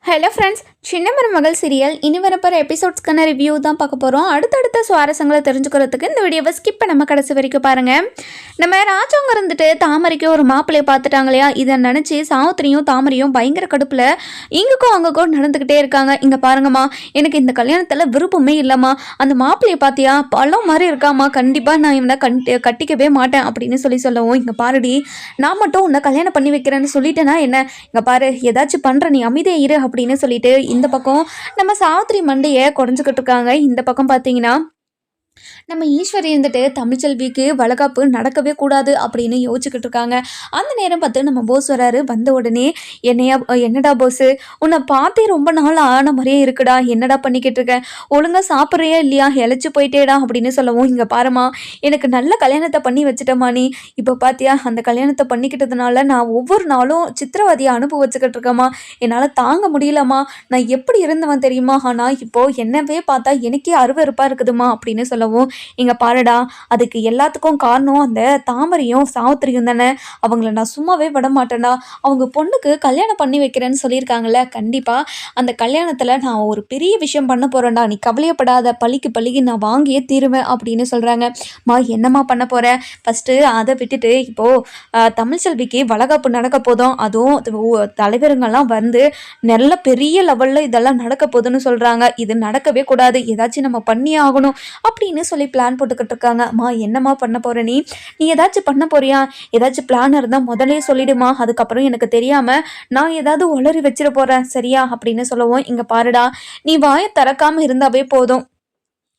Hello friends, சின்ன மருமகள் serial இனி வரப்போகிற எபிசோட்ஸ்க்கான ரிவ்யூ தான் பார்க்க போகிறோம். அடுத்தடுத்த சுவாரஸ்யங்களை தெரிஞ்சுக்கிறதுக்கு இந்த வீடியோவை ஸ்கிப் பண்ணாமல் கடைசி வரைக்கும் பாருங்கள். நம்ம ராஜாங்க இருந்துட்டு தாமரைக்கு ஒரு மாப்பிள்ளையை பார்த்துட்டாங்க இல்லையா, இதை நினச்சி சாவித்திரியும் தாமரையும் பயங்கர கடுப்பில் இங்குக்கும் அங்குக்கும் நடந்துக்கிட்டே இருக்காங்க. இங்கே பாருங்கம்மா, எனக்கு இந்த கல்யாணத்தில் விருப்பமே இல்லைம்மா, அந்த மாப்பிள்ளையை பார்த்தியா பழம் மாதிரி இருக்காம்மா, கண்டிப்பாக நான் இவனை கட்டிக்கவே மாட்டேன் அப்படின்னு சொல்லவும், இங்கே பாருடி, நான் மட்டும் உன்னை கல்யாணம் பண்ணி வைக்கிறேன்னு சொல்லிட்டேன்னா என்ன, இங்கே பாரு ஏதாச்சும் பண்ணுற, நீ அமைதியாக இரு அப்படின்னு சொல்லிட்டு இந்த பக்கம் நம்ம சாவித்திரி மண்டையை குறைஞ்சிக்கிட்டு இருக்காங்க. இந்த பக்கம் பார்த்தீங்கன்னா நம்ம ஈஸ்வரி இருந்துட்டு தமிழ்ச்செல்விக்கு வளகாப்பு நடக்கவே கூடாது அப்படின்னு யோசிச்சுக்கிட்டு இருக்காங்க. அந்த நேரம் பார்த்து நம்ம போஸ் வராரு. வந்த உடனே என்னடா போஸு, உன்னை பார்த்தே ரொம்ப நாள் ஆன மாதிரியே இருக்குடா, என்னடா பண்ணிக்கிட்டு இருக்கேன், ஒழுங்காக சாப்பிட்றியா இல்லையா, இழைச்சி போயிட்டேடா அப்படின்னு சொல்லவும், இங்கே பாருமா, எனக்கு நல்ல கல்யாணத்தை பண்ணி வச்சுட்டேம்மா, நீ இப்போ பார்த்தியா அந்த கல்யாணத்தை பண்ணிக்கிட்டதுனால நான் ஒவ்வொரு நாளும் சித்திரவதையை அனுபவிச்சுக்கிட்டு இருக்கேம்மா, என்னால் தாங்க முடியலம்மா, நான் எப்படி இருந்தவன் தெரியுமா, ஆனால் இப்போது என்னவே பார்த்தா எனக்கே அருவருப்பாக இருக்குதுமா அப்படின்னு சொல்லவும், இங்கே பாருடா, அதுக்கு எல்லாத்துக்கும் காரணம் அந்த தாமரையும் சாவித்திரியும் தானே, அவங்கள நான் சும்மாவே விட மாட்டேன்டா, அவங்க பொண்ணுக்கு கல்யாணம் பண்ணி வைக்கிறேன்னு சொல்லியிருக்காங்கல்ல, கண்டிப்பாக அந்த கல்யாணத்தில் நான் ஒரு பெரிய விஷயம் பண்ண போகிறேன்டா, நீ கவலையப்படாத, பழிக்கு நான் வாங்கியே தீருவேன் அப்படின்னு சொல்கிறாங்க. என்னம்மா பண்ண போகிறேன், ஃபஸ்ட்டு அதை விட்டுட்டு இப்போது தமிழ்ச்செல்விக்கு வளகாப்பு நடக்க போதும், அதுவும் தலைவருங்கெல்லாம் வந்து நல்ல பெரிய லெவலில் இதெல்லாம் நடக்க போதுன்னு சொல்கிறாங்க, இது நடக்கவே கூடாது, ஏதாச்சும் நம்ம பண்ணி ஆகணும் அப்படின்னு சொல்லி பிளான் போட்டுக்கிட்டு இருக்காங்க. என்னம்மா பண்ண போற, நீ ஏதாச்சும் பண்ண போறியா, ஏதாச்சும் பிளான் இருந்தால் முதலே சொல்லிடுமா, அதுக்கப்புறம் எனக்கு தெரியாம நான் ஏதாவது உளறி வச்சிட போறேன் சரியா அப்படின்னு சொல்லவும், இங்க பாருடா, நீ வாயை திறக்காம இருந்தாவே போதும்,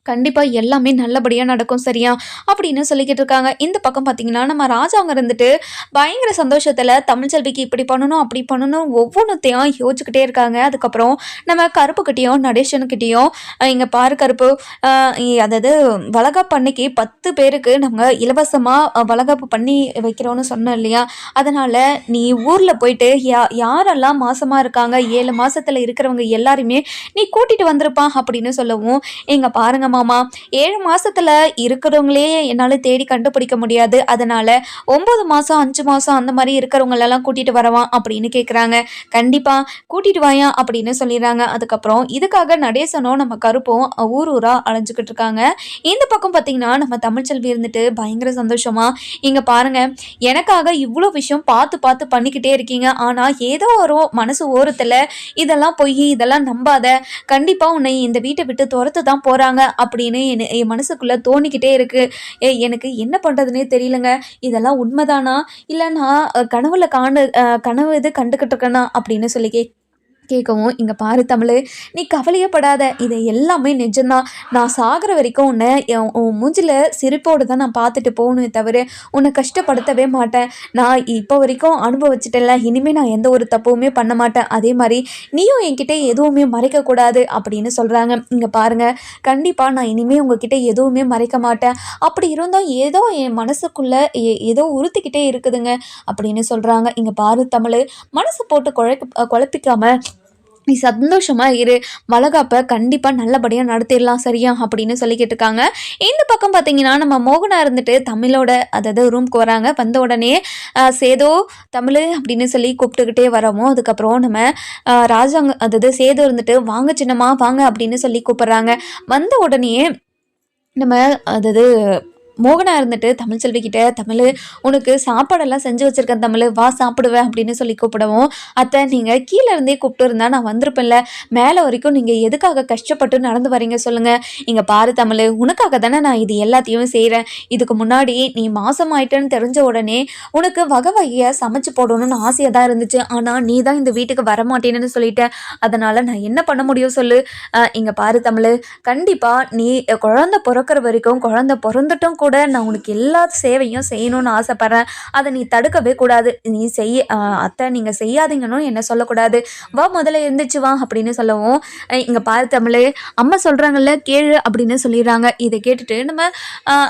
கண்டிப்பாக எல்லாமே நல்லபடியாக நடக்கும் சரியா அப்படின்னு சொல்லிக்கிட்டு இருக்காங்க. இந்த பக்கம் பார்த்தீங்கன்னா நம்ம ராஜாங்க இருந்துட்டு பயங்கர சந்தோஷத்தில் தமிழ்ச்செல்விக்கு இப்படி பண்ணணும் அப்படி பண்ணணும் ஒவ்வொன்றுத்தையும் யோசிச்சுக்கிட்டே இருக்காங்க. அதுக்கப்புறம் நம்ம கருப்புக்கிட்டேயும் நடேசனுக்கிட்டேயும், இங்கே பாரு கருப்பு, அதாவது வளகாப்பு அன்னைக்கு 10 பேருக்கு நம்ம இலவசமாக வளகாப்பு பண்ணி வைக்கிறோன்னு சொன்னோம் இல்லையா, அதனால் நீ ஊரில் போயிட்டு யாரெல்லாம் மாசமாக இருக்காங்க, 7 மாதத்தில் இருக்கிறவங்க எல்லாருமே நீ கூட்டிகிட்டு வந்திருப்பான் அப்படின்னு சொல்லவும், இங்கே பாருங்க மாமா, 7 மாசத்துல இருக்கிறவங்களே என்னால் தேடி கண்டுபிடிக்க முடியாது, அதனால 9 மாசம் 5 மாசம் அந்த மாதிரி இருக்கிறவங்களெல்லாம் கூட்டிட்டு வரவான் அப்படின்னு கேட்குறாங்க. கண்டிப்பா கூட்டிட்டு வாயா அப்படின்னு சொல்லிடுறாங்க. அதுக்கப்புறம் இதுக்காக நடேசனும் நம்ம கருப்பும் ஊரா அலைஞ்சுக்கிட்டு இருக்காங்க. இந்த பக்கம் பார்த்தீங்கன்னா நம்ம தமிழ்ச்செல்வி இருந்துட்டு பயங்கர சந்தோஷமா, இங்க பாருங்க, எனக்காக இவ்வளோ விஷயம் பார்த்து பார்த்து பண்ணிக்கிட்டே இருக்கீங்க, ஆனா ஏதோ ஒரு மனசு ஓரத்துல இதெல்லாம் பொய், இதெல்லாம் நம்பாத, கண்டிப்பா உன்னை இந்த வீட்டை விட்டு துரத்து தான் போறாங்க அப்படின்னு என் மனசுக்குள்ளே தோணிக்கிட்டே இருக்கு, எனக்கு என்ன பண்ணுறதுனே தெரியலங்க, இதெல்லாம் உண்மைதானா இல்லை நான் கனவு இது கண்டுக்கிட்டு இருக்கேனா அப்படின்னு சொல்லி கேட்கவும், இங்கே பாரு தமிழ், நீ கவலையப்படாத, இதை எல்லாமே நிஜம்தான், நான் சாகிற வரைக்கும் உன்னை உன் மூஞ்சில் சிரிப்போடு தான் நான் பார்த்துட்டு போகணுமே தவிர உன்னை கஷ்டப்படுத்தவே மாட்டேன், நான் இப்போ வரைக்கும் அனுபவிச்சிட்டேன்ல, இனிமேல் நான் எந்த ஒரு தப்புமே பண்ண மாட்டேன், அதே மாதிரி நீயும் என்கிட்ட எதுவுமே மறைக்கக்கூடாது அப்படின்னு சொல்கிறாங்க. இங்கே பாருங்கள், கண்டிப்பாக நான் இனிமேல் உங்ககிட்ட எதுவுமே மறைக்க மாட்டேன், அப்படி இருந்தும் ஏதோ என் மனசுக்குள்ளே ஏதோ உறுத்திக்கிட்டே இருக்குதுங்க அப்படின்னு சொல்கிறாங்க. இங்கே பாரு தமிழ், மனசு போட்டு குழப்பிக்காம நீ சந்தோஷமா இரு, வளகாப்பை கண்டிப்பாக நல்லபடியாக நடத்திடலாம் சரியா அப்படின்னு சொல்லிக்கிட்டு இருக்காங்க. இந்த பக்கம் பார்த்தீங்கன்னா நம்ம மோகனா இருந்துட்டு தமிழோட அதாவது ரூம்க்கு வராங்க. வந்த உடனே சேதோ தமிழ் அப்படின்னு சொல்லி கூப்பிட்டுக்கிட்டே வரவும், அதுக்கப்புறம் நம்ம ராஜாங்க அதாவது சேதோ இருந்துட்டு வாங்க சின்னம்மா வாங்க அப்படின்னு சொல்லி கூப்பிட்றாங்க. வந்த உடனே நம்ம அதாவது மோகனா இருந்துட்டு தமிழ்ச்செல்வி கிட்ட, தமிழ் உனக்கு சாப்பாடெல்லாம் செஞ்சு வச்சிருக்கேன் தமிழ், வா சாப்பிடுவேன் அப்படின்னு சொல்லி கூப்பிடவும், அத்தை நீங்கள் கீழே இருந்தே கூப்பிட்டு இருந்தா நான் வந்திருப்பேன்ல, மேலே வரைக்கும் நீங்கள் எதுக்காக கஷ்டப்பட்டு நடந்து வரீங்க சொல்லுங்கள், இங்கே பாரு தமிழ், உனக்காக தானே நான் இது எல்லாத்தையும் செய்கிறேன், இதுக்கு முன்னாடி நீ மாசம் ஆயிட்டேன்னு தெரிஞ்ச உடனே உனக்கு வகை வகையாக சமைச்சு போடணும்னு ஆசையாக தான் இருந்துச்சு, ஆனால் நீ தான் இந்த வீட்டுக்கு வரமாட்டேன்னு சொல்லிட்டேன், அதனால் நான் என்ன பண்ண முடியும் சொல்லு, இங்கே பாரு தமிழ், கண்டிப்பாக நீ குழந்தை பிறக்கிற வரைக்கும், குழந்தை பிறந்துட்டும் கூட நான் உனக்கு எல்லா சேவையும் செய்யணும்னு ஆசைப்பட்றேன், அதை நீ தடுக்கவே கூடாது, நீ அத்தை நீங்கள் செய்யாதீங்கன்னு என்ன சொல்லக்கூடாது, வா முதல்ல இருந்துச்சு வா அப்படின்னு சொல்லவும், இங்கே பாரு தமிழ், அம்மா சொல்கிறாங்கல்ல கேளு அப்படின்னு சொல்லிடுறாங்க. இதை கேட்டுட்டு நம்ம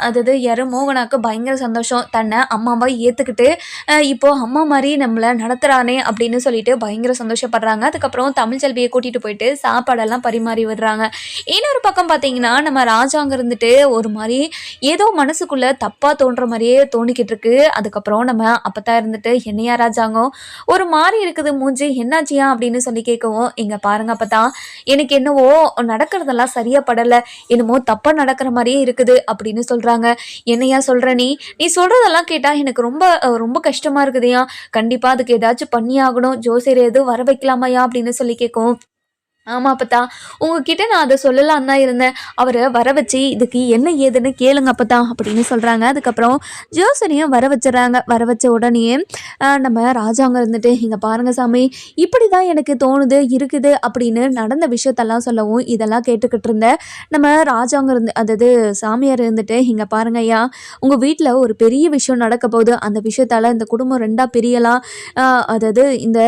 அதாவது மோகனாக்கு பயங்கர சந்தோஷம், தன்னை அம்மாவா ஏற்றுக்கிட்டு இப்போது அம்மா மாதிரி நம்மளை நடத்துகிறானே அப்படின்னு சொல்லிட்டு பயங்கர சந்தோஷப்படுறாங்க. அதுக்கப்புறம் தமிழ்ச்செல்வியை கூட்டிகிட்டு போயிட்டு சாப்பாடெல்லாம் பரிமாறி விடுறாங்க. இன்னொரு பக்கம் பார்த்தீங்கன்னா நம்ம ராஜாங்க இருந்துட்டு ஒரு மாதிரி ஏதோ மனசுக்குள்ள தப்பாக தோன்ற மாதிரியே தோணிக்கிட்டு இருக்கு. அதுக்கப்புறம் நம்ம அப்பத்தா இருந்துட்டு என்னையா ராஜாங்கம் ஒரு மாதிரி இருக்குது மூஞ்சி என்னாச்சியா அப்படின்னு சொல்லி கேட்கவும், இங்கே பாருங்க அப்பத்தா எனக்கு என்னவோ நடக்கிறதெல்லாம் சரியா படலை, என்னமோ தப்பாக நடக்கிற மாதிரியே இருக்குது அப்படின்னு சொல்கிறாங்க. என்னையா சொல்கிற நீ சொல்கிறதெல்லாம் கேட்டால் எனக்கு ரொம்ப ரொம்ப கஷ்டமாக இருக்குதுயா, கண்டிப்பாக அதுக்கு ஏதாச்சும் பண்ணி ஆகணும், ஜோசியர் எதுவும் வர வைக்கலாமாயா அப்படின்னு சொல்லி கேட்கும். ஆமா அப்பத்தா, உங்ககிட்ட நான் அதை சொல்லலான்னு தான் இருந்தேன், அவரை வர வச்சு இதுக்கு என்ன ஏதுன்னு கேளுங்க அப்பத்தா அப்படின்னு சொல்கிறாங்க. அதுக்கப்புறம் ஜோசனையும் வர வச்சுறாங்க. வர வச்ச உடனே நம்ம ராஜாங்க இருந்துட்டு இங்கே பாருங்க சாமி, இப்படி தான் எனக்கு தோணுது இருக்குது அப்படின்னு நடந்த விஷயத்தெல்லாம் சொல்லவும் இதெல்லாம் கேட்டுக்கிட்டு இருந்தேன். நம்ம ராஜாங்க அதாவது சாமியார் இருந்துட்டு இங்கே பாருங்க ஐயா, உங்கள் வீட்டில் ஒரு பெரிய விஷயம் நடக்க போகுது, அந்த விஷயத்தால் இந்த குடும்பம் ரெண்டாக பிரியலாம், அதாவது இந்த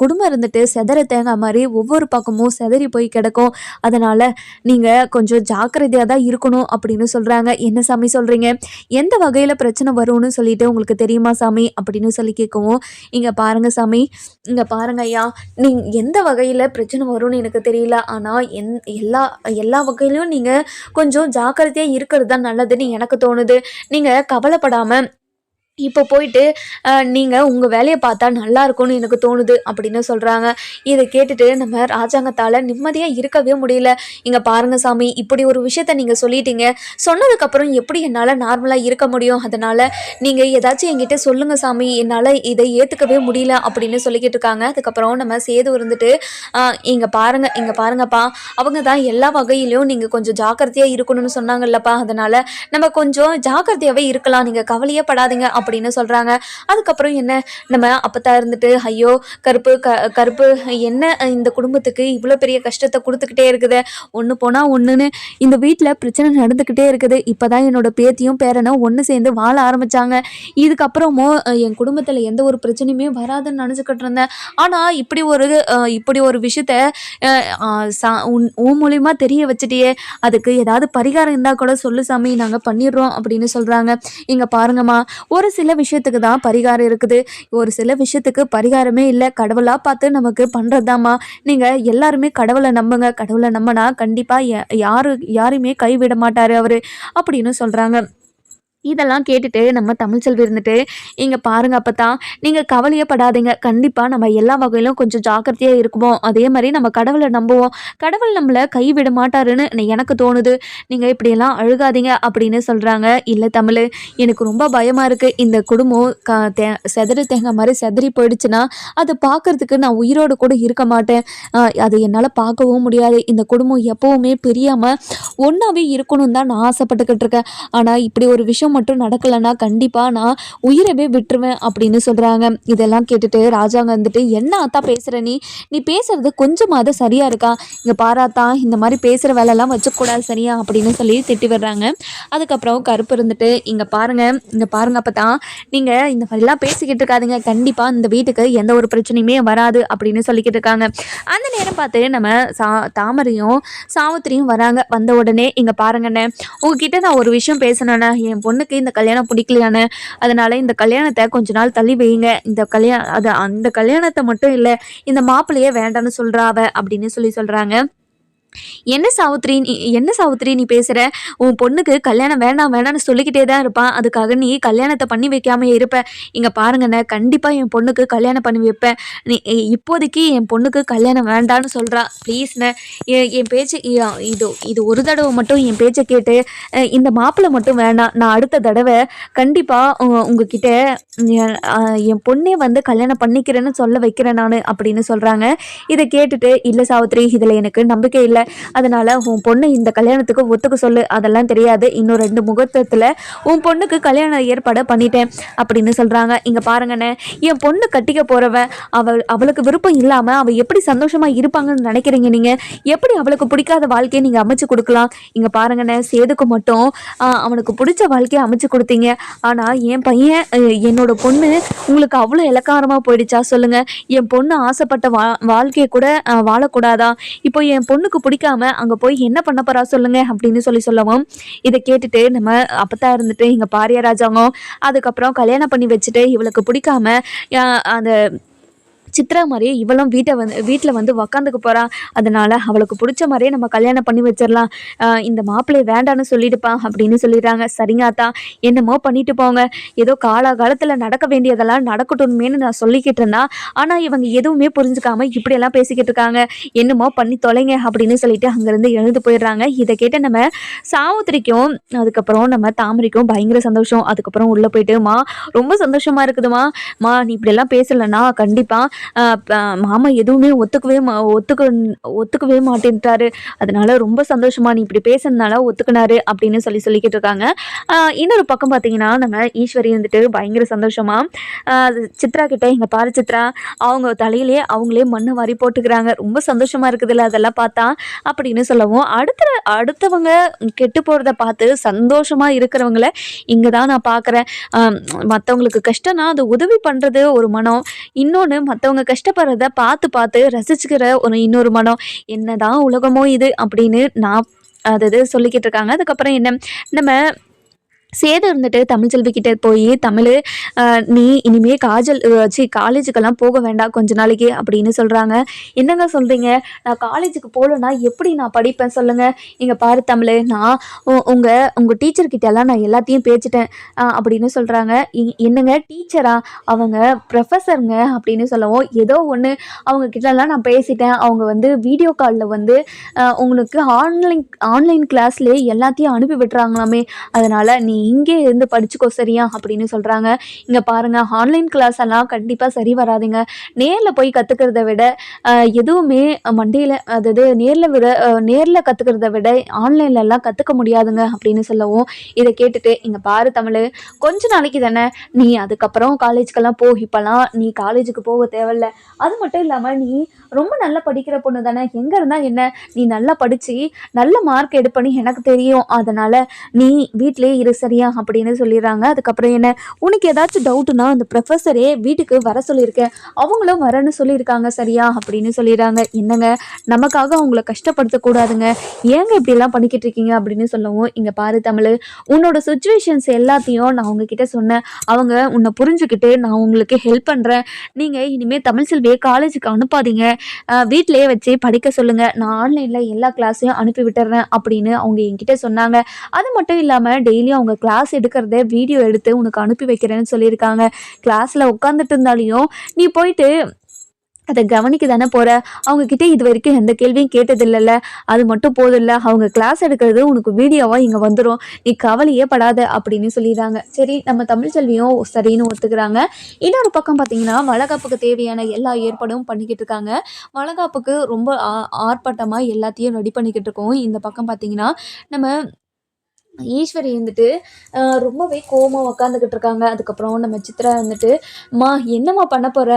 குடும்பம் இருந்துட்டு செதற தேங்காய் மாதிரி ஒவ்வொரு பக்கமும் செதறி போய் கிடக்கும், அதனால நீங்க கொஞ்சம் ஜாக்கிரதையா தான் இருக்கணும் அப்படின்னு சொல்றாங்க. என்ன சாமி சொல்றீங்க, எந்த வகையில பிரச்சனை வரும்னு சொல்லிட்டு உங்களுக்கு தெரியுமா சாமி அப்படின்னு சொல்லி கேட்கவும், இங்க பாருங்க சாமி, இங்க பாருங்க ஐயா, நீங்க எந்த வகையில பிரச்சனை வரும்னு எனக்கு தெரியல, ஆனா எல்லா எல்லா வகையிலும் நீங்க கொஞ்சம் ஜாக்கிரதையா இருக்கிறது தான் நல்லதுன்னு எனக்கு தோணுது, நீங்க கவலைப்படாம இப்போ போயிட்டு நீங்கள் உங்கள் வேலையை பார்த்தா நல்லா இருக்கும்னு எனக்கு தோணுது அப்படின்னு சொல்கிறாங்க. இதை கேட்டுட்டு நம்ம ராஜாங்கத்தால் நிம்மதியாக இருக்கவே முடியல. இங்கே பாருங்க சாமி, இப்படி ஒரு விஷயத்த நீங்கள் சொல்லிட்டீங்க, சொன்னதுக்கப்புறம் எப்படி என்னால் நார்மலாக இருக்க முடியும், அதனால் நீங்கள் ஏதாச்சும் என்கிட்ட சொல்லுங்கள் சாமி, என்னால் இதை ஏற்றுக்கவே முடியல அப்படின்னு சொல்லிக்கிட்டு இருக்காங்க. அதுக்கப்புறம் நம்ம சேது இருந்துட்டு இங்கே பாருங்கப்பா, அவங்க தான் எல்லா வகையிலையும் நீங்கள் கொஞ்சம் ஜாக்கிரதையாக இருக்கணும்னு சொன்னாங்கல்லப்பா, அதனால் நம்ம கொஞ்சம் ஜாக்கிரதையாகவே இருக்கலாம், நீங்கள் கவலையே படாதீங்க அப்படின்னு சொல்கிறாங்க. அதுக்கப்புறம் என்ன, நம்ம அப்பத்தா இருந்துட்டு ஐயோ கருப்பு என்ன இந்த குடும்பத்துக்கு இவ்வளோ பெரிய கஷ்டத்தை கொடுத்துக்கிட்டே இருக்குது, ஒன்று போனால் ஒன்றுன்னு இந்த வீட்டில் பிரச்சனை நடந்துக்கிட்டே இருக்குது, இப்போ தான் என்னோட பேத்தியும் பேரனும் ஒன்று சேர்ந்து வாழ ஆரம்பித்தாங்க, இதுக்கப்புறமும் என் குடும்பத்தில் எந்த ஒரு பிரச்சனையுமே வராதுன்னு நினச்சிக்கிட்டு இருந்தேன், ஆனால் இப்படி ஒரு விஷயத்த உன் மூலியமாக தெரிய வச்சுட்டியே, அதுக்கு ஏதாவது பரிகாரம் இருந்தால் கூட சொல்லு சாமி, நாங்கள் பண்ணிடுறோம் அப்படின்னு சொல்கிறாங்க. இங்கே பாருங்கம்மா, ஒரு சில விஷயத்துக்கு தான் பரிகாரம் இருக்குது, ஒரு சில விஷயத்துக்கு பரிகாரமே இல்லை, கடவுளாக பார்த்து நமக்கு பண்ணுறதாம்மா, நீங்கள் எல்லாருமே கடவுளை நம்புங்க, கடவுளை நம்பினா கண்டிப்பாக யாருமே கைவிட மாட்டார் அவர் அப்படின்னு சொல்கிறாங்க. இதெல்லாம் கேட்டுட்டு நம்ம தமிழ்ச்செல்வி இருந்துட்டு இங்கே பாருங்க அப்பத்தான், நீங்கள் கவலையே படாதீங்க, கண்டிப்பாக நம்ம எல்லா வகையிலும் கொஞ்சம் ஜாக்கிரதையாக இருக்குவோம், அதே மாதிரி நம்ம கடவுளை நம்புவோம், கடவுள் நம்மளை கைவிட மாட்டாருன்னு எனக்கு தோணுது, நீங்கள் இப்படியெல்லாம் அழுகாதீங்க அப்படின்னு சொல்கிறாங்க. இல்லை தமிழ், எனக்கு ரொம்ப பயமாக இருக்குது, இந்த குடும்பம் செதறி தேங்காய் மாதிரி செதறி போயிடுச்சுன்னா அதை பார்க்குறதுக்கு நான் உயிரோடு கூட இருக்க மாட்டேன், அது என்னால் பார்க்கவும் முடியாது, இந்த குடும்பம் எப்போவுமே பிரியாமல் ஒன்றாவே இருக்கணும் தான் நான் ஆசைப்பட்டுக்கிட்டு இருக்கேன், ஆனால் இப்படி ஒரு விஷயம் மட்டும் நடக்கலைன்னா கண்டிப்பாக நான் உயிரவே விட்டுருவேன் அப்படின்னு சொல்கிறாங்க. இதெல்லாம் கேட்டுட்டு ராஜாங்க வந்துட்டு என்ன ஆத்தா பேசுகிற, நீ பேசுறது கொஞ்சமாவது சரியா இருக்கா, இங்கே பாராத்தா இந்த மாதிரி பேசுகிற வேலைலாம் வச்சுக்கூடாது சரியா அப்படின்னு சொல்லி திட்டி விடுறாங்க. அதுக்கப்புறம் கருப்பு இருந்துட்டு இங்கே பாருங்க அப்போ தான் நீங்கள் இந்த மாதிரிலாம் பேசிக்கிட்டு இருக்காதுங்க, கண்டிப்பாக இந்த வீட்டுக்கு எந்த ஒரு பிரச்சனையுமே வராது அப்படின்னு சொல்லிக்கிட்டு இருக்காங்க. அந்த நேரம் பார்த்து நம்ம தாமரையும் சாவித்திரியும் வராங்க. வந்த உடனே இங்கே பாருங்கண்ணே, உங்ககிட்ட நான் ஒரு விஷயம் பேசணுண்ணே, என் பொண்ணுக்கு இந்த கல்யாணம் பிடிக்கலையானே, அதனால இந்த கல்யாணத்தை கொஞ்ச நாள் தள்ளி வைங்க, அந்த கல்யாணத்தை மட்டும் இல்லை, இந்த மாப்பிள்ளையே வேண்டான்னு சொல்றா அவ அப்படின்னு சொல்றாங்க. என்ன சாவித்திரி நீ பேசுகிற, உன் பொண்ணுக்கு கல்யாணம் வேண்டாம்னு சொல்லிக்கிட்டே தான் இருப்பான், அதுக்காக நீ கல்யாணத்தை பண்ணி வைக்காம இருப்ப, இங்கே பாருங்கண்ணே கண்டிப்பாக என் பொண்ணுக்கு கல்யாணம் பண்ணி வைப்பேன், நீ இப்போதைக்கு என் பொண்ணுக்கு கல்யாணம் வேண்டான்னு சொல்கிறா, ப்ளீஸ்ண்ணே என் பேச்சு இது ஒரு தடவை மட்டும் என் பேச்சை கேட்டு இந்த மாப்பிள்ளை மட்டும் வேண்டாம், நான் அடுத்த தடவை கண்டிப்பாக உங்ககிட்ட என் பொண்ணே வந்து கல்யாணம் பண்ணிக்கிறேன்னு சொல்ல வைக்கிறேன் நான் அப்படின்னு சொல்கிறாங்க. இதை கேட்டுட்டு இல்லை சாவித்திரி, இதில் எனக்கு நம்பிக்கை இல்லை, அதனால உன் பொண்ணு இந்த கல்யாணத்துக்கு ஒத்துக்க சொல்லு, அதெல்லாம் தெரியாது, இன்னும் 2 முகூர்த்தத்தில் உன் பொண்ணுக்கு கல்யாணம் ஏற்பாடு பண்ணிட்டேன் அப்படின்னு சொல்கிறாங்க. இங்கே பாருங்கண்ணே, என் பொண்ணு கட்டிக்க போகிறவன் அவளுக்கு விருப்பம் இல்லாமல் அவள் எப்படி சந்தோஷமாக இருப்பாங்கன்னு நினைக்கிறீங்க, நீங்கள் எப்படி அவளுக்கு பிடிக்காத வாழ்க்கையை நீங்கள் அமைச்சு கொடுக்கலாம், இங்கே பாருங்கண்ணே சேதுக்கு மட்டும் அவனுக்கு பிடிச்ச வாழ்க்கையை அமைச்சு கொடுத்தீங்க, ஆனால் என் பையன் என்னோட பொண்ணு உங்களுக்கு அவ்வளோ இலக்காரமாக போயிடுச்சா சொல்லுங்கள், என் பொண்ணு ஆசைப்பட்ட வாழ்க்கையை கூட வாழக்கூடாதா, இப்போ என் பொண்ணுக்கு பிடிக்காம அங்கே போய் என்ன பண்ண போறா சொல்லுங்க அப்படின்னு சொல்லவும், இதை கேட்டுட்டு நம்ம அப்பத்தான் இருந்துட்டு இங்கே பாரியா ராஜாங்க அதுக்கப்புறம் கல்யாணம் பண்ணி வச்சுட்டு இவளுக்கு பிடிக்காம அந்த சித்ரா மாதிரியே இவளும் வீட்டில் வந்து உக்காந்துக்க போகிறா. அதனால் அவளுக்கு பிடிச்ச மாதிரியே நம்ம கல்யாணம் பண்ணி வச்சிடலாம். இந்த மாப்பிள்ளையை வேண்டான்னு சொல்லிடுப்பா அப்படின்னு சொல்லிடுறாங்க. சரிங்க ஆத்தா, என்னமோ பண்ணிட்டு போங்க, ஏதோ காலகாலத்தில் நடக்க வேண்டியதெல்லாம் நடக்கட்டும்னு நான் சொல்லிக்கிட்டு இருந்தேன். ஆனால் இவங்க எதுவுமே புரிஞ்சுக்காம இப்படியெல்லாம் பேசிக்கிட்டு இருக்காங்க, என்னமோ பண்ணி தொலைங்க அப்படின்னு சொல்லிட்டு அங்கேருந்து எழுந்து போயிடுறாங்க. இதை கேட்ட நம்ம சாவித்திரிக்கும் அதுக்கப்புறம் நம்ம தாமரைக்கும் பயங்கர சந்தோஷம். அதுக்கப்புறம் உள்ளே போயிட்டு, மா ரொம்ப சந்தோஷமாக இருக்குதுமா, மா நீ இப்படியெல்லாம் பேசலைன்னா கண்டிப்பாக மாமா எதுவுமே ஒத்துக்கவே மாட்டேன்ட்டாரு, அதனால ரொம்ப சந்தோஷமா நீ இப்படி பேசுனதுனால ஒத்துக்கினாரு அப்படின்னு சொல்லிக்கிட்டு இருக்காங்க. இன்னொரு பக்கம் பார்த்தீங்கன்னா நம்ம ஈஸ்வரி வந்துட்டு பயங்கர சந்தோஷமா சித்ரா கிட்ட, இங்கே பாரு சித்ரா, அவங்க தலையிலே அவங்களே மண்ணை வாரி போட்டுக்கிறாங்க, ரொம்ப சந்தோஷமா இருக்குதுல்ல அதெல்லாம் பார்த்தா அப்படின்னு சொல்லவும், அடுத்தவங்க கெட்டு போகிறத பார்த்து சந்தோஷமா இருக்கிறவங்கள இங்கே தான் நான் பார்க்குறேன். மற்றவங்களுக்கு கஷ்டம்னா அது உதவி பண்ணுறது ஒரு மனம், இன்னொன்று மற்றவங்க கஷ்டப்படுறத பார்த்து பார்த்து ரசிச்சுக்கிற ஒரு இன்னொரு மனம், என்னதான் உலகமோ இது அப்படின்னு நான் அதாவது சொல்லிக்கிட்டு இருக்காங்க. அதுக்கப்புறம் என்ன, நம்ம சேது இருந்துட்டு தமிழ்ச்செல்வி கிட்ட போய், நீ இனிமே காலேஜுக்கெல்லாம் போக வேண்டாம் கொஞ்ச நாளைக்கு அப்படின்னு சொல்கிறாங்க. என்னங்க சொல்கிறீங்க, நான் காலேஜுக்கு போகலன்னா எப்படி நான் படிப்பேன் சொல்லுங்கள். இங்கே பாரு தமிழ், நான் உங்கள் டீச்சர்கிட்டலாம் நான் எல்லாத்தையும் பேசிட்டேன் அப்படின்னு சொல்கிறாங்க. என்னங்க டீச்சரா, அவங்க ப்ரொஃபஸருங்க அப்படின்னு சொல்லவும், ஏதோ ஒன்று அவங்க கிட்டலாம் நான் பேசிட்டேன், அவங்க வந்து வீடியோ காலில் வந்து உங்களுக்கு ஆன்லைன் கிளாஸ்லேயே எல்லாத்தையும் அனுப்பி விட்டுறாங்களாமே, அதனால் நீ இங்கே இருந்து படிச்சுக்கோ சரியா அப்படின்னு சொல்கிறாங்க. இங்கே பாருங்கள், ஆன்லைன் கிளாஸ் எல்லாம் கண்டிப்பாக சரி வராதுங்க, நேரில் போய் கற்றுக்கிறத விட எதுவுமே மண்டையில், அதாவது நேரில் கற்றுக்கிறத விட ஆன்லைன்லலாம் கற்றுக்க முடியாதுங்க அப்படின்னு சொல்லவும், இதை கேட்டுட்டு, இங்கே பாரு தமிழ், கொஞ்ச நாளைக்கு தானே, நீ அதுக்கப்புறம் காலேஜுக்கெல்லாம் இப்போலாம் நீ காலேஜுக்கு போக தேவையில்ல, அது மட்டும் இல்லாமல் நீ ரொம்ப நல்லா படிக்கிற பொண்ணு தானே, எங்கே இருந்தால் என்ன, நீ நல்லா படித்து நல்ல மார்க் எடுப்பன்னு எனக்கு தெரியும், அதனால் நீ வீட்டிலே இரு சரியா அப்படின்னு சொல்லிடுறாங்க. அதுக்கப்புறம் என்ன, உனக்கு ஏதாச்சும் டவுட்டுனா அந்த ப்ரொஃபஸரே வீட்டுக்கு வர சொல்லியிருக்கேன், அவங்களும் வரேன்னு சொல்லியிருக்காங்க சரியா அப்படின்னு சொல்லிடுறாங்க. என்னங்க, நமக்காக அவங்கள கஷ்டப்படுத்தக்கூடாதுங்க, ஏங்க இப்படிலாம் பண்ணிக்கிட்டு இருக்கீங்க அப்படின்னு சொல்லவும், இங்கே பாரு தமிழ், உன்னோட சுச்சுவேஷன்ஸ் எல்லாத்தையும் நான் உங்ககிட்ட சொன்னேன், அவங்க உன்னை புரிஞ்சுக்கிட்டு நான் உங்களுக்கு ஹெல்ப் பண்ணுறேன், நீங்கள் இனிமேல் தமிழ்ச்செல்வியை காலேஜுக்கு அனுப்பாதீங்க, வீட்டிலேயே வச்சு படிக்க சொல்லுங்கள், நான் ஆன்லைனில் எல்லா கிளாஸையும் அனுப்பி விட்டுறேன் அப்படின்னு அவங்க என்கிட்ட சொன்னாங்க. அது மட்டும் இல்லாமல் டெய்லியும் அவங்க கிளாஸ் எடுக்கிறத வீடியோ எடுத்து உனக்கு அனுப்பி வைக்கிறேன்னு சொல்லியிருக்காங்க. கிளாஸில் உட்காந்துட்டு இருந்தாலையும் நீ போயிட்டு அதை கவனிக்க தானே போகிற, அவங்கக்கிட்ட இது வரைக்கும் எந்த கேள்வியும் கேட்டதில்லைல்ல, அது மட்டும் போதில்ல, அவங்க கிளாஸ் எடுக்கிறது உனக்கு வீடியோவாக இங்கே வந்துடும், நீ கவலையே படாத அப்படின்னு சொல்லிடுறாங்க. சரி, நம்ம தமிழ்ச்செல்வியும் சரின்னு ஒத்துக்கிறாங்க. இன்னொரு பக்கம் பார்த்தீங்கன்னா வளகாப்புக்கு தேவையான எல்லா ஏற்பாடும் பண்ணிக்கிட்டு இருக்காங்க. வளகாப்புக்கு ரொம்ப ஆர்ப்பாட்டமாக எல்லாத்தையும் ரெடி பண்ணிக்கிட்டு இருக்கோம். இந்த பக்கம் பார்த்தீங்கன்னா நம்ம ஈஸ்வரி வந்துட்டு ரொம்பவே கோவமாக உக்காந்துக்கிட்டு இருக்காங்க. அதுக்கப்புறம் நம்ம சித்ரா வந்துட்டு, என்னம்மா பண்ண போகிற,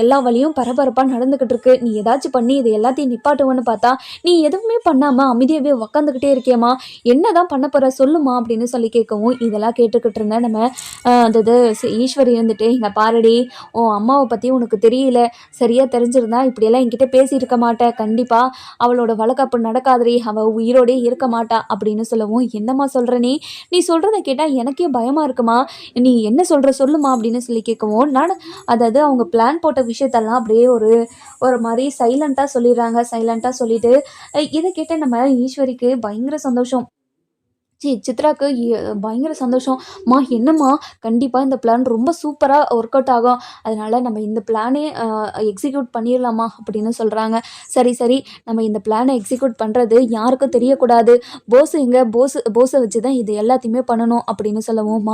எல்லா வழியும் பரபரப்பாக நடந்துக்கிட்டு இருக்கு, நீ ஏதாச்சும் பண்ணி இது எல்லாத்தையும் நிப்பாட்டுவோன்னு பார்த்தா நீ எதுவுமே பண்ணாமல் அமைதியாகவே உக்காந்துக்கிட்டே இருக்கியம்மா, என்ன தான் பண்ண போகிற சொல்லுமா அப்படின்னு சொல்லி கேட்கவும், இதெல்லாம் கேட்டுக்கிட்டு இருந்தேன் நம்ம அதாவது ஈஸ்வரி வந்துட்டு, இங்கே பாரடி, உன் அம்மாவை பற்றி உனக்கு தெரியல, சரியாக தெரிஞ்சிருந்தா இப்படியெல்லாம் என்கிட்ட பேசியிருக்க மாட்டேன், கண்டிப்பாக அவளோட வளகாப்பு நடக்காதடி, அவள் உயிரோடே இருக்க மாட்டா அப்படின்னு சொல்லவும், என்னம்மா சொல்கிற, நீ சொல்கிறத கேட்டால் எனக்கே பயமாக இருக்குமா, நீ என்ன சொல்கிற சொல்லுமா அப்படின்னு சொல்லி கேட்கவும், நான் அதாவது அவங்க பிளான் போட்ட விஷயத்தெல்லாம் அப்படியே ஒரு மாதிரி சைலண்ட்டாக சொல்லிட்டு, இதை கேட்ட நம்ம ஈஸ்வரிக்கு பயங்கர சந்தோஷம். சித்ராக்கு பயங்கர சந்தோஷம். என்னம்மா, கண்டிப்பாக இந்த பிளான் ரொம்ப சூப்பராக ஒர்க் அவுட் ஆகும், அதனால் நம்ம இந்த பிளானே எக்ஸிக்யூட் பண்ணிடலாமா அப்படின்னு சொல்கிறாங்க. சரி, நம்ம இந்த பிளானை எக்ஸிக்யூட் பண்ணுறது யாருக்கும் தெரியக்கூடாது, போஸை வச்சு தான் இது எல்லாத்தையுமே பண்ணணும் அப்படின்னு சொல்லவும்,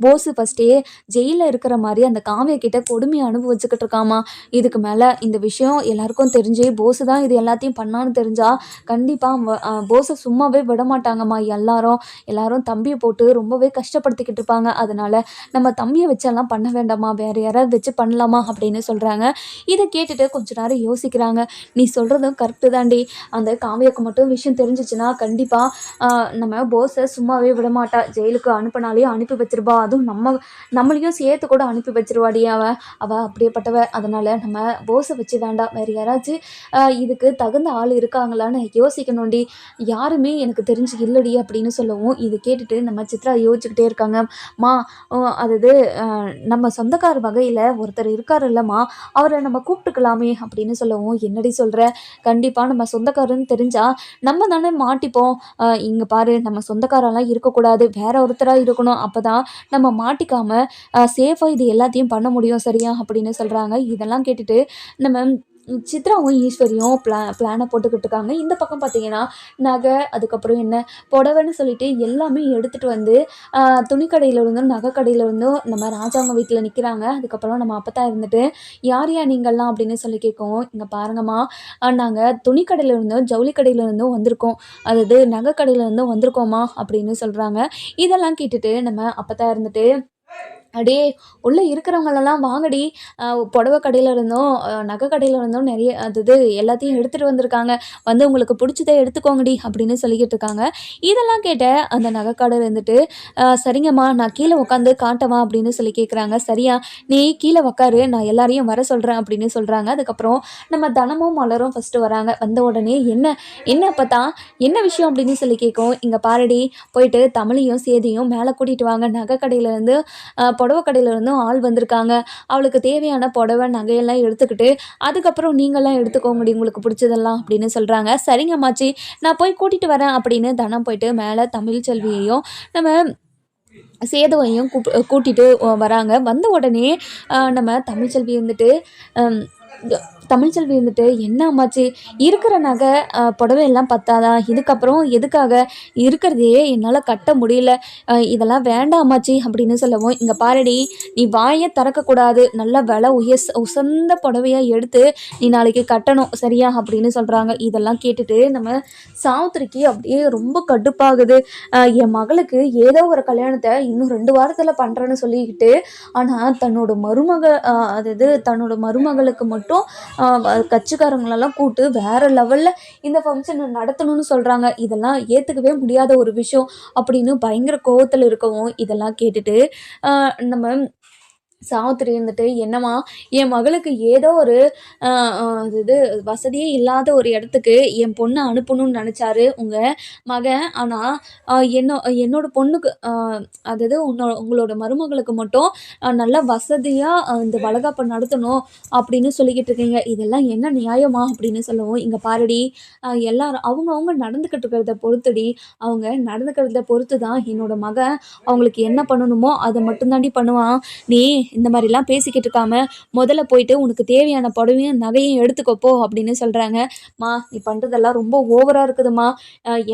போஸு ஃபஸ்ட்டே ஜெயிலில் இருக்கிற மாதிரி அந்த காவிய கிட்ட கொடுமையை அனுபவிச்சுக்கிட்டு இருக்காமா, இதுக்கு மேலே இந்த விஷயம் எல்லாருக்கும் தெரிஞ்சு போஸு தான் இது எல்லாத்தையும் பண்ணான்னு தெரிஞ்சால் கண்டிப்பாக போஸை சும்மாவே விட மாட்டாங்கம்மா, எல்லாரும் தம்பியை போட்டு ரொம்பவே கஷ்டப்படுத்திக்கிட்டு இருப்பாங்க, அதனால் நம்ம தம்பியை வச்செல்லாம் பண்ண வேண்டாமா, வேறு யாராவது வச்சு பண்ணலாமா அப்படின்னு சொல்கிறாங்க. இதை கேட்டுட்டு கொஞ்ச நேரம் யோசிக்கிறாங்க. நீ சொல்கிறதும் கரெக்டு தாண்டி, அந்த காவியக்கு மட்டும் விஷயம் தெரிஞ்சிச்சுன்னா கண்டிப்பாக நம்ம போஸை சும்மாவே விட மாட்டா, ஜெயிலுக்கு அனுப்பினாலே அனுப்பி வச்சிருப்பா, அதுவும் நம்மளையும் சேர்த்து கூட அனுப்பி வச்சிருவாடி, அவள் அப்படியேப்பட்டவ, அதனால் நம்ம போஸை வச்சு வேண்டாம், வேறு யாராச்சும் இதுக்கு தகுந்த ஆள் இருக்காங்களான்னு யோசிக்கணும்டி, யாருமே எனக்கு தெரிஞ்சு இல்லடி அப்படின்னு சொல்லவும், சொல்லவும் இது கேட்டுட்டு நம்ம சித்ரா யோசிச்சுக்கிட்டே இருக்காங்க. மா அதாவது நம்ம சொந்தக்கார வகையில் ஒருத்தர் இருக்காரு இல்லைம்மா, அவரை நம்ம கூப்பிட்டுக்கலாமே அப்படின்னு சொல்லவும், என்னடி சொல்கிற, கண்டிப்பாக நம்ம சொந்தக்காரன்னு தெரிஞ்சா நம்ம தானே மாட்டிப்போம். இங்கே பாரு, நம்ம சொந்தக்காரெல்லாம் இருக்கக்கூடாது, வேற ஒருத்தராக இருக்கணும், அப்போ தான் நம்ம மாட்டிக்காமல் சேஃபாக இது எல்லாத்தையும் பண்ண முடியும் சரியா அப்படின்னு சொல்கிறாங்க. இதெல்லாம் கேட்டுட்டு நம்ம சித்ராவும் ஈஸ்வரியும் பிளானை போட்டுக்கிட்டு இருக்காங்க. இந்த பக்கம் பார்த்தீங்கன்னா நகை, அதுக்கப்புறம் என்ன புடவைன்னு சொல்லிட்டு எல்லாமே எடுத்துகிட்டு வந்து துணிக்கடையில் இருந்தும் நகை கடையில் இருந்தும் நம்ம ராஜாங்க வீட்டில் நிற்கிறாங்க. அதுக்கப்புறம் நம்ம அப்பத்தா இருந்துட்டு, யார் யா நீங்கள்லாம் அப்படின்னு சொல்லி கேட்கவும், இங்கே பாருங்கம்மா, நாங்கள் துணிக்கடையில் இருந்தும் ஜவுளி கடையில் இருந்தும் வந்திருக்கோம், அதாவது நகை கடையில் இருந்தும் வந்திருக்கோம்மா அப்படின்னு சொல்கிறாங்க. இதெல்லாம் கேட்டுட்டு நம்ம அப்பத்தா இருந்துட்டு, அடே உள்ளே இருக்கிறவங்களெல்லாம் வாங்கடி, புடவை கடையில் இருந்தோம் நகை கடையில் இருந்தோம் நிறைய அது எல்லாத்தையும் எடுத்துகிட்டு வந்திருக்காங்க, வந்து உங்களுக்கு பிடிச்சதை எடுத்துக்கோங்கடி அப்படின்னு சொல்லிக்கிட்டு இருக்காங்க. இதெல்லாம் கேட்ட அந்த நகைக்கடையில் இருந்துட்டு, சரிங்கம்மா நான் கீழே உட்காந்து காட்டவா அப்படின்னு சொல்லி கேட்குறாங்க. சரியா, நீ கீழே உக்காரு, நான் எல்லாரையும் வர சொல்கிறேன் அப்படின்னு சொல்கிறாங்க. அதுக்கப்புறம் நம்ம தனமும் மலரும் ஃபஸ்ட்டு வராங்க. வந்த உடனே என்ன என்ன அப்போ தான் என்ன விஷயம் அப்படின்னு சொல்லி கேட்கும். இங்கே பாருடி, போயிட்டு தமிழையும் சேதியும் மேலே கூட்டிகிட்டு வாங்க, நகை கடையிலேருந்து புடவை கடையில் இருந்தும் ஆள் வந்திருக்காங்க, அவளுக்கு தேவையான புடவை நகையெல்லாம் எடுத்துக்கிட்டு அதுக்கப்புறம் நீங்கள்லாம் எடுத்துக்கோங்கடி உங்களுக்கு பிடிச்சதெல்லாம் அப்படின்னு சொல்கிறாங்க. சரிங்க அம்மாச்சி, நான் போய் கூட்டிகிட்டு வரேன் அப்படின்னு தனம் போயிட்டு மேலே தமிழ்ச்செல்வியையும் நம்ம சேதுவையும் கூட்டிகிட்டு வராங்க. வந்த உடனே நம்ம தமிழ்ச்செல்வி வந்துட்டு தமிழ்ச்செல்வி வந்துட்டு, என்ன அம்மாச்சி, இருக்கிற நகை புடவை எல்லாம் பத்தாதா, இதுக்கப்புறம் எதுக்காக, இருக்கிறதையே என்னால் கட்ட முடியல, இதெல்லாம் வேண்டாம் அம்மாச்சி அப்படின்னு சொல்லவும், இங்கே பாருடி, நீ வாயை திறக்கக்கூடாது, நல்ல விலை உசந்த புடவையாக எடுத்து நீ நாளைக்கு கட்டணும் சரியா அப்படின்னு சொல்கிறாங்க. இதெல்லாம் கேட்டுட்டு நம்ம சாவித்திரிக்கு அப்படியே ரொம்ப கடுப்பாகுது. என் மகளுக்கு ஏதோ ஒரு கல்யாணத்தை இன்னும் 2 வாரத்தில் பண்ணுறேன்னு சொல்லிக்கிட்டு, ஆனால் தன்னோட மருமகளுக்கு மட்டும் கட்சிக்காரங்களெல்லாம் கூப்பிட்டு வேறு லெவலில் இந்த ஃபங்க்ஷனை நடத்தணும்னு சொல்கிறாங்க. இதெல்லாம் ஏற்றுக்கவே முடியாத ஒரு விஷயம் அப்படின்னு பயங்கர கோவத்தில் இருக்கவும், இதெல்லாம் கேட்டுட்டு நம்ம சாவித்திரி இருந்துட்டு, என்னம்மா, என் மகளுக்கு ஏதோ ஒரு இது வசதியே இல்லாத ஒரு இடத்துக்கு என் பொண்ணை அனுப்பணும்னு நினச்சாரு உங்கள் மகன், ஆனால் என்னோட பொண்ணுக்கு அதாவது உங்களோட மருமகளுக்கு மட்டும் நல்ல வசதியாக இந்த வளகாப்பை நடத்தணும் அப்படின்னு சொல்லிக்கிட்டு இருக்கீங்க, இதெல்லாம் என்ன நியாயமா அப்படின்னு சொல்லவும், இங்கே பாருடி, எல்லாரும் அவங்கவுங்க நடந்துக்கிட்டு இருக்கிறத பொறுத்துடி, அவங்க நடந்துக்கிறத பொறுத்து தான் என்னோட மகன் அவங்களுக்கு என்ன பண்ணணுமோ அதை மட்டும்தாண்டி பண்ணுவான். நீ இந்த மாதிரிலாம் பேசிக்கிட்டு இருக்காம முதல்ல போயிட்டு உனக்கு தேவையான புடவையும் நகையும் எடுத்துக்கோப்போ அப்படின்னு சொல்கிறாங்க. மா, நீ பண்ணுறதெல்லாம் ரொம்ப ஓவராக இருக்குதுமா,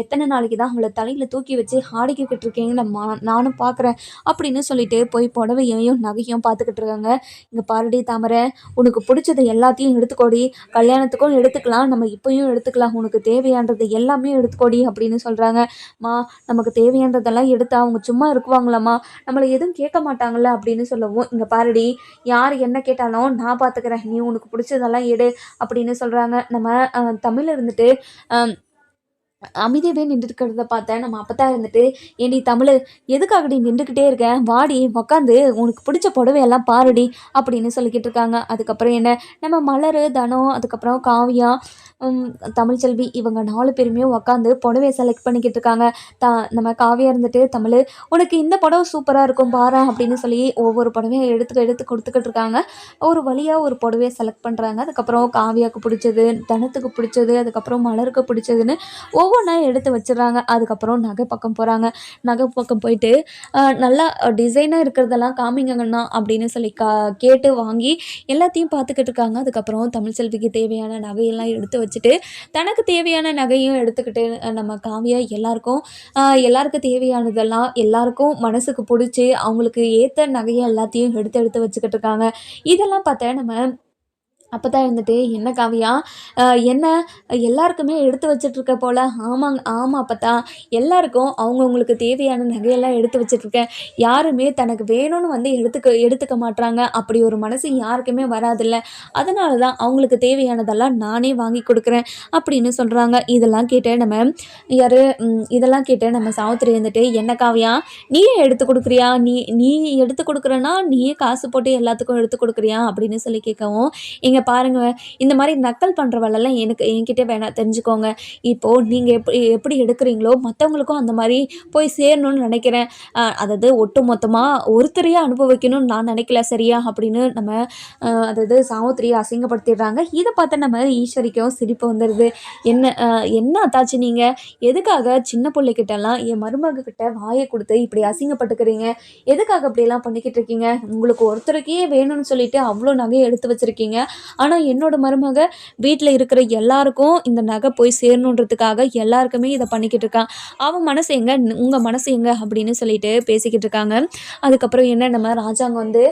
எத்தனை நாளைக்கு தான் அவளை தலையில் தூக்கி வச்சு ஆடிக்கிட்டு இருக்கீங்கன்னு நானும் பார்க்குறேன் அப்படின்னு சொல்லிட்டு போய் புடவையையும் நகையும் பார்த்துக்கிட்டு இருக்காங்க. இங்கே பாருடி தாமரை, உனக்கு பிடிச்சது எல்லாத்தையும் எடுத்துக்கோடி, கல்யாணத்துக்கும் எடுத்துக்கலாம், நம்ம இப்போயும் எடுத்துக்கலாம், உனக்கு தேவையானது எல்லாமே எடுத்துக்கோடி அப்படின்னு சொல்கிறாங்க. மா, நமக்கு தேவையானதெல்லாம் எடுத்தா அவங்க சும்மா இருக்குவாங்களாம்மா, நம்மளை எதுவும் கேட்க மாட்டாங்கள்ல அப்படின்னு சொல்லவும், இங்கே பாருடி, யார் என்ன கேட்டாலும் நான் பார்த்துக்கிறேன், நீ உனக்கு பிடிச்சதெல்லாம் எடு அப்படின்னு சொல்கிறாங்க. நம்ம தமிழ் இருந்துட்டு அமைதியாகவே நின்றுருக்கிறத பார்த்தேன். நம்ம அப்பத்தான் இருந்துட்டு, ஏண்டி தமிழ், எதுக்காகடி நின்றுக்கிட்டே இருக்கேன், வாடி உக்காந்து உனக்கு பிடிச்ச புடவையெல்லாம் பாருடி அப்படின்னு சொல்லிக்கிட்டு இருக்காங்க. அதுக்கப்புறம் என்ன, நம்ம மலர், தனம், அதுக்கப்புறம் காவியா, தமிழ்ச்செல்வி, இவங்க 4 பேருமே உக்காந்து புடவையை செலக்ட் பண்ணிக்கிட்டு இருக்காங்க. நம்ம காவியா இருந்துட்டு, தமிழ், உனக்கு இந்த புடவை சூப்பராக இருக்கும் பாரா அப்படின்னு சொல்லி ஒவ்வொரு புடவையை எடுத்து கொடுத்துக்கிட்டு இருக்காங்க. ஒரு வழியாக ஒரு புடவையை செலக்ட் பண்ணுறாங்க. அதுக்கப்புறம் காவியாவுக்கு பிடிச்சது, தனத்துக்கு பிடிச்சது, அதுக்கப்புறம் மலருக்கு பிடிச்சதுன்னு ஒவ்வொன்றா எடுத்து வச்சிடுறாங்க. அதுக்கப்புறம் நகை பக்கம் போகிறாங்க. நகை பக்கம் போயிட்டு நல்லா டிசைனாக இருக்கிறதெல்லாம் காமிங்கங்கண்ணா அப்படின்னு சொல்லி கேட்டு வாங்கி எல்லாத்தையும் பார்த்துக்கிட்டு இருக்காங்க. அதுக்கப்புறம் தமிழ்ச்செல்விக்கு தேவையான நகையெல்லாம் எடுத்து வச்சுட்டு தனக்கு தேவையான நகையும் எடுத்துக்கிட்டு நம்ம காவியா எல்லாருக்கும் தேவையானதெல்லாம் எல்லாருக்கும் மனசுக்கு பிடிச்சி அவங்களுக்கு ஏற்ற நகையை எல்லாத்தையும் எடுத்து வச்சுக்கிட்டு இருக்காங்க. இதெல்லாம் பார்த்தா நம்ம அப்போ தான் இருந்துட்டு, என்ன காவியா, என்ன எல்லாருக்குமே எடுத்து வச்சிட்ருக்க போல், ஆமாம் அப்பத்தா, எல்லாருக்கும் அவங்கவுங்களுக்கு தேவையான நகையெல்லாம் எடுத்து வச்சிட்ருக்கேன், யாருமே தனக்கு வேணும்னு வந்து எடுத்துக்க மாட்றாங்க, அப்படி ஒரு மனசு யாருக்குமே வராதில்ல, அதனால தான் அவங்களுக்கு தேவையானதெல்லாம் நானே வாங்கி கொடுக்குறேன் அப்படின்னு சொல்கிறாங்க. இதெல்லாம் கேட்டு நம்ம சாவித்திரி இருந்துட்டு, என்ன காவியா, நீயே எடுத்து கொடுக்குறியா, நீ எடுத்து கொடுக்குறேன்னா நீயே காசு போட்டு எல்லாத்துக்கும் எடுத்து கொடுக்குறியா அப்படின்னு சொல்லி கேட்கவும், இங்கே பாருங்க, இந்த மாதிரி நக்கல் பண்ணுற வேலைலாம் என்கிட்ட வேணாம் தெரிஞ்சுக்கோங்க. இப்போது நீங்கள் எப்படி எப்படி எடுக்கிறீங்களோ மற்றவங்களுக்கும் அந்த மாதிரி போய் சேரணும்னு நினைக்கிறேன். அதாவது ஒட்டு மொத்தமாக ஒருத்தரையே அனுபவிக்கணும்னு நான் நினைக்கல சரியா அப்படின்னு நம்ம அதாவது சாவித்திரியை அசிங்கப்படுத்திடுறாங்க. இதை பார்த்தா நம்ம ஈஸ்வரிக்கும் சிரிப்பு வந்துடுது. என்ன அத்தாச்சு நீங்கள் எதுக்காக சின்ன பிள்ளைகிட்டலாம் என் மருமக கிட்ட வாயை கொடுத்து இப்படி அசிங்கப்பட்டுக்கிறீங்க? எதுக்காக அப்படியெல்லாம் பண்ணிக்கிட்டு இருக்கீங்க? உங்களுக்கு ஒருத்தருக்கே வேணும்னு சொல்லிட்டு அவ்வளோ நகையை எடுத்து வச்சுருக்கீங்க. ஆனால் என்னோட மருமக வீட்டில் இருக்கிற எல்லாருக்கும் இந்த நகை போய் சேரணுன்றதுக்காக எல்லாருக்குமே இதை பண்ணிக்கிட்டு இருக்கான். அவன் மனசு எங்க, உங்கள் மனசு எங்க அப்படின்னு சொல்லிட்டு பேசிக்கிட்டு இருக்காங்க. அதுக்கப்புறம் என்ன நம்ம ராஜாங்க வந்து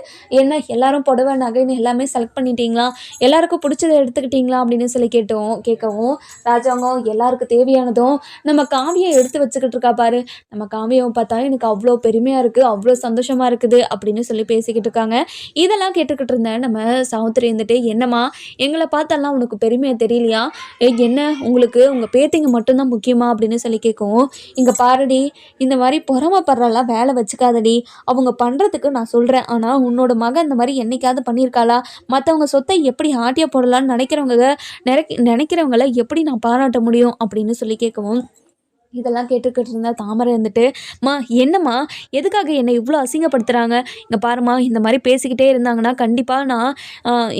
என்ன எல்லாரும் புடவை நகைன்னு எல்லாமே செலக்ட் பண்ணிட்டீங்களா, எல்லாருக்கும் பிடிச்சதை எடுத்துக்கிட்டீங்களா அப்படின்னு சொல்லி கேட்கவும் ராஜாங்கம் எல்லாருக்கும் தேவையானதும் நம்ம காவியை எடுத்து வச்சுக்கிட்டு இருக்கா பாரு, நம்ம காவியம் பார்த்தா எனக்கு அவ்வளோ பெருமையாக இருக்குது, அவ்வளோ சந்தோஷமாக இருக்குது அப்படின்னு சொல்லி பேசிக்கிட்டு இருக்காங்க. இதெல்லாம் கேட்டுக்கிட்டு இருந்தேன் நம்ம சாவித்திரி இருந்துட்டு, என்னம்மா எங்களை பார்த்தெல்லாம் உனக்கு பெருமையாக தெரியலையா? என்ன உங்களுக்கு உங்கள் பேத்திங்க மட்டும்தான் முக்கியமா அப்படின்னு சொல்லி கேட்கவும், இங்கே பாருடி, இந்த மாதிரி பொறாமப்படுறலாம் வேலை வச்சுக்காதடி, அவங்க பண்ணுறதுக்கு நான் சொல்கிறேன். ஆனால் உன்னோட மகன் இந்த மாதிரி என்னைக்காவது பண்ணியிருக்காளா? மற்றவங்க சொத்தை எப்படி ஆட்டிய போடலான்னு நினைக்கிறவங்கள எப்படி நான் பாராட்ட முடியும் அப்படின்னு சொல்லி கேட்கவும், இதெல்லாம் கேட்டுக்கிட்டு இருந்தா தாமரை இருந்துட்டு, மா என்னம்மா எதுக்காக என்னை இவ்வளோ அசிங்கப்படுத்துகிறாங்க? இங்கே பாரும்மா, இந்த மாதிரி பேசிக்கிட்டே இருந்தாங்கன்னா கண்டிப்பாக நான்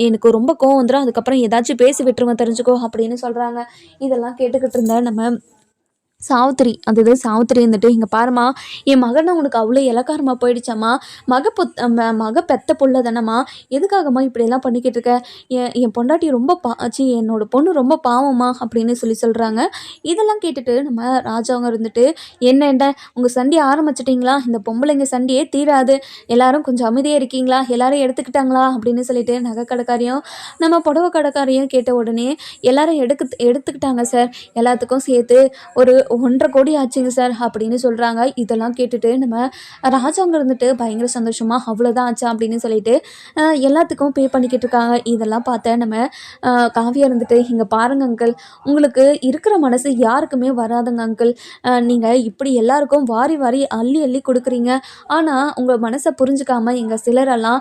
எனக்கு ரொம்ப கோவம் வந்துடும், அதுக்கப்புறம் ஏதாச்சும் பேசி விட்டுருவேன் தெரிஞ்சுக்கோ அப்படின்னு சொல்கிறாங்க. இதெல்லாம் கேட்டுக்கிட்டு இருந்த நம்ம சாவித்திரி இருந்துட்டு, இங்கே பாரும்மா, என் மகனை உனக்கு அவ்வளோ இலக்காரமாக போயிடுச்சாம்மா, மக பெத்த புள்ள தானம்மா, எதுக்காகம்மா இப்படியெல்லாம் பண்ணிக்கிட்டு இருக்க? என் பொண்டாட்டி ரொம்ப என்னோட பொண்ணு ரொம்ப பாவம்மா அப்படின்னு சொல்கிறாங்க. இதெல்லாம் கேட்டுட்டு நம்ம ராஜாவங்க இருந்துட்டு, என்ன உங்கள் சண்டையை ஆரம்பிச்சிட்டிங்களா? இந்த பொம்பளைங்க சண்டையே தீராது, எல்லாரும் கொஞ்சம் அமைதியாக இருக்கீங்களா? எல்லாரும் எடுத்துக்கிட்டாங்களா அப்படின்னு சொல்லிட்டு நகை கடைக்காரையும் நம்ம புடவை கடைக்காரையும் கேட்ட உடனே, எல்லாரும் எடுத்துக்கிட்டாங்க சார், எல்லாத்துக்கும் சேர்த்து ஒரு 1.5 கோடி ஆச்சுங்க சார் அப்படின்னு சொல்கிறாங்க. இதெல்லாம் கேட்டுட்டு நம்ம ராஜாங்க இருந்துட்டு பயங்கர சந்தோஷமாக, அவ்வளோதான் ஆச்சா அப்படின்னு சொல்லிட்டு எல்லாத்துக்கும் பே பண்ணிக்கிட்டு இருக்காங்க. இதெல்லாம் பார்த்த நம்ம காவியா இருந்துட்டு, இங்கே பாருங்க அங்கிள், உங்களுக்கு இருக்கிற மனசு யாருக்குமே வராதுங்க அங்கிள், நீங்கள் இப்படி எல்லாருக்கும் வாரி வாரி அள்ளி அள்ளி கொடுக்குறீங்க. ஆனால் உங்கள் மனசை புரிஞ்சுக்காமல் எங்கள் சிலரெல்லாம்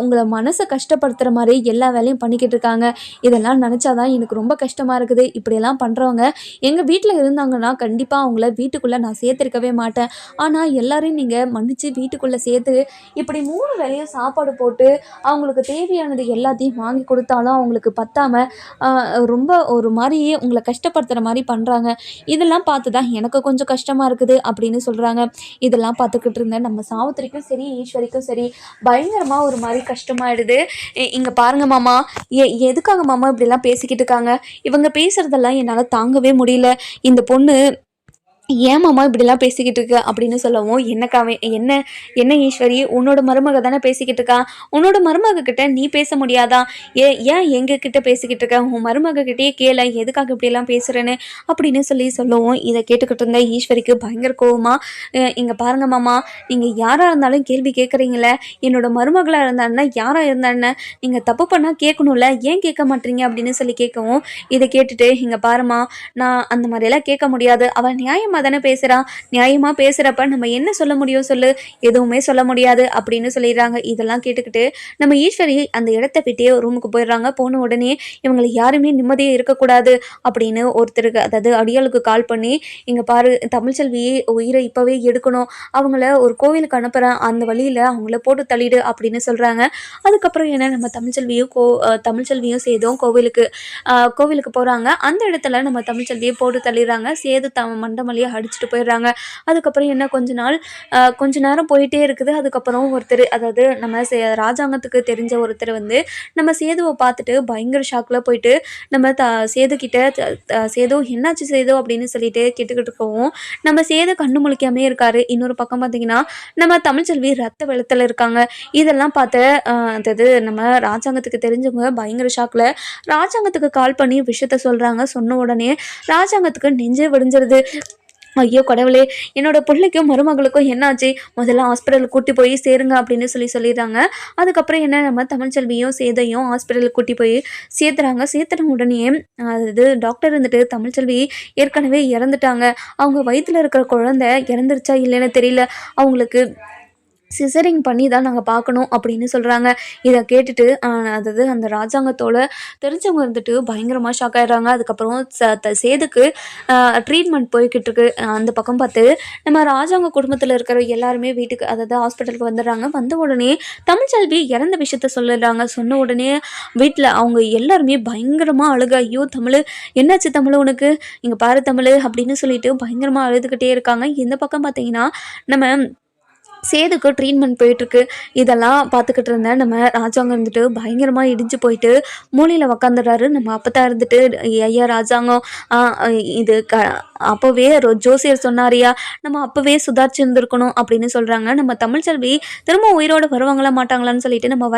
உங்களை மனசை கஷ்டப்படுத்துகிற மாதிரி எல்லா வேலையும் பண்ணிக்கிட்டு இருக்காங்க. இதெல்லாம் நினச்சாதான் எனக்கு ரொம்ப கஷ்டமாக இருக்குது. இப்படியெல்லாம் பண்ணுறவங்க எங்கள் வீட்டில் இருந்தாங்கன்னா கண்டிப்பாக அவங்கள வீட்டுக்குள்ளே நான் சேர்த்துருக்கவே மாட்டேன். ஆனால் எல்லாரையும் நீங்கள் மன்னித்து வீட்டுக்குள்ளே சேர்த்து இப்படி 3 வேளையும் சாப்பாடு போட்டு அவங்களுக்கு தேவையானது எல்லாத்தையும் வாங்கி கொடுத்தாலும் அவங்களுக்கு பத்தாமல் ரொம்ப ஒரு மாதிரி உங்களை கஷ்டப்படுத்துகிற மாதிரி பண்ணுறாங்க. இதெல்லாம் பார்த்து தான் எனக்கு கொஞ்சம் கஷ்டமாக இருக்குது அப்படின்னு சொல்கிறாங்க. இதெல்லாம் பார்த்துக்கிட்டு இருந்தேன் நம்ம சாவித்திரிக்கும் சரி ஈஸ்வரிக்கும் சரி பயங்கரமாக ஒரு மாதிரி கஷ்டமாயிடுது. இங்கே பாருங்க மாமா, எதுக்காக மாமா இப்படிலாம் பேசிக்கிட்டு இருக்காங்க? இவங்க பேசுகிறதெல்லாம் என்னால் தாங்கவே முடியல. இந்த பொண்ணு ஏமாம்மா இப்படிலாம் பேசிக்கிட்டு இருக்க அப்படின்னு சொல்லவும், என்ன என்ன ஈஸ்வரி, உன்னோட மருமக தானே பேசிக்கிட்டு இருக்கா, உன்னோட மருமக கிட்ட நீ பேச முடியாதா? ஏன் எங்ககிட்ட பேசிக்கிட்டு இருக்க? உன் மருமக கிட்டே கேள, எதுக்காக இப்படியெல்லாம் பேசுகிறேன்னு அப்படின்னு சொல்லவும், இதை கேட்டுக்கிட்டு இருந்த ஈஸ்வரிக்கு பயங்கர கோவமா, இங்கே பாருங்க மாமா, நீங்கள் யாராக இருந்தாலும் கேள்வி கேட்குறீங்களே, என்னோட மருமகளாக இருந்தாருன்னா யாராக இருந்தாருன்னு நீங்கள் தப்பு பண்ணால் கேட்கணும்ல, ஏன் கேட்க மாட்டீங்க அப்படின்னு சொல்லி கேட்கவும், இதை கேட்டுட்டு, இங்கே பாருமா, நான் அந்த மாதிரியெல்லாம் கேட்க முடியாது, அவன் நியாயமாக தானே பேசுகிறான், நியாயமாக பேசுகிறப்ப நம்ம என்ன சொல்ல முடியும் சொல்லு, எதுவுமே சொல்ல முடியாது அப்படின்னு சொல்லிடுறாங்க. இதெல்லாம் கேட்டுக்கிட்டு நம்ம ஈஸ்வரி அந்த இடத்த விட்டே ரூமுக்கு போயிடுறாங்க. போன உடனே இவங்களை யாருமே நிம்மதியாக இருக்கக்கூடாது அப்படின்னு ஒருத்தருக்கு, அதாவது அடியாளுக்கு கால் பண்ணி, இங்கே பாரு தமிழ்ச்செல்வி உயிரை இப்போவே எடுக்கணும், அவங்கள ஒரு கோவிலுக்கு அனுப்புகிறேன், அந்த வழியில் அவங்கள போட்டு தள்ளிடு அப்படின்னு சொல்கிறாங்க. அதுக்கப்புறம் என்ன நம்ம தமிழ்ச்செல்வியும் சேதும் கோவிலுக்கு போகிறாங்க. அந்த இடத்துல நம்ம தமிழ்ச்செல்வியை போட்டு தள்ளிடுறாங்க. சேது மண்டமல்லி அடிச்சுட்டு போயிடுறாங்க. அதுக்கப்புறம் என்ன கொஞ்ச நேரம் போயிட்டே இருக்குது. அதுக்கப்புறம் ஒருத்தர், அதாவது நம்ம ராஜாங்கத்துக்கு தெரிஞ்ச ஒருத்தர் வந்து நம்ம சேதுவை பார்த்துட்டு பயங்கர ஷாக்கில் போயிட்டு நம்ம சேது கிட்ட சேது என்னாச்சு சேது அப்படின்னு சொல்லிட்டு கேட்டுக்கிட்டு இருக்கவும், நம்ம சேது கண்ணு முழிக்காமே இருக்காரு. இன்னொரு பக்கம் பார்த்தீங்கன்னா நம்ம தமிழ்ச்செல்வி ரத்த வெள்ளத்தில் இருக்காங்க. இதெல்லாம் பார்த்து அதாவது நம்ம ராஜாங்கத்துக்கு தெரிஞ்சவங்க பயங்கர ஷாக்கில் ராஜாங்கத்துக்கு கால் பண்ணி விஷயத்த சொல்கிறாங்க. சொன்ன உடனே ராஜாங்கத்துக்கு நெஞ்சே விடிஞ்சிருது. ஐயோ கடவுளே, என்னோட பிள்ளைக்கும் மருமகளுக்கும் என்னாச்சு, முதல்ல ஹாஸ்பிட்டலுக்கு கூட்டி போய் சேருங்க அப்படின்னு சொல்லிடுறாங்க. அதுக்கப்புறம் என்ன நம்ம தமிழ்ச்செல்வியும் சேதையும் ஹாஸ்பிட்டலுக்கு கூட்டி போய் சேர்த்துன உடனே அதாவது டாக்டர் இருந்துட்டு, தமிழ்ச்செல்வி ஏற்கனவே இறந்துட்டாங்க, அவங்க வயிற்றில் இருக்கிற குழந்தை இறந்துருச்சா இல்லைன்னு தெரியல, அவங்களுக்கு சிசரிங் பண்ணி தான் நாங்கள் பார்க்கணும் அப்படின்னு சொல்கிறாங்க. இதை கேட்டுட்டு அதாவது அந்த ராஜாங்கத்தோட தெரிஞ்சவங்க வந்துட்டு பயங்கரமாக ஷாக் ஆயிடுறாங்க. அதுக்கப்புறம் சேதுக்கு ட்ரீட்மெண்ட் போய்கிட்டு இருக்கு. அந்த பக்கம் பார்த்து நம்ம ராஜாங்க குடும்பத்தில் இருக்கிற எல்லாருமே வீட்டுக்கு அதாவது ஹாஸ்பிட்டலுக்கு வந்துடுறாங்க. வந்த உடனே தமிழ்ச்செல்வி இறந்த விஷயத்த சொல்லிடுறாங்க. சொன்ன உடனே வீட்டில் அவங்க எல்லாருமே பயங்கரமாக அழுக, ஐயோ தமிழ் என்னாச்சு தமிழ் உனக்கு, இங்கே பாரு தமிழ் அப்படின்னு சொல்லிட்டு பயங்கரமாக அழுதுகிட்டே இருக்காங்க. இந்த பக்கம் பார்த்தீங்கன்னா நம்ம சேதுக்கு ட்ரீட்மெண்ட் போயிட்டுருக்கு. இதெல்லாம் பார்த்துக்கிட்டு இருந்தேன் நம்ம ராஜாங்கம் இருந்துட்டு பயங்கரமாக இடிஞ்சு போயிட்டு மூலையில் உக்காந்துடுறாரு. நம்ம அப்போ தான் இருந்துட்டு ஐயா ராஜாங்கம் இது அப்போவே ஜோசியர் சொன்னாரியா, நம்ம அப்போவே சுதாரிச்சு இருந்திருக்கணும் அப்படின்னு சொல்கிறாங்க. நம்ம தமிழ்ச்செல்வி திரும்ப உயிரோடு வருவாங்களா மாட்டாங்களான்னு சொல்லிட்டு நம்ம வர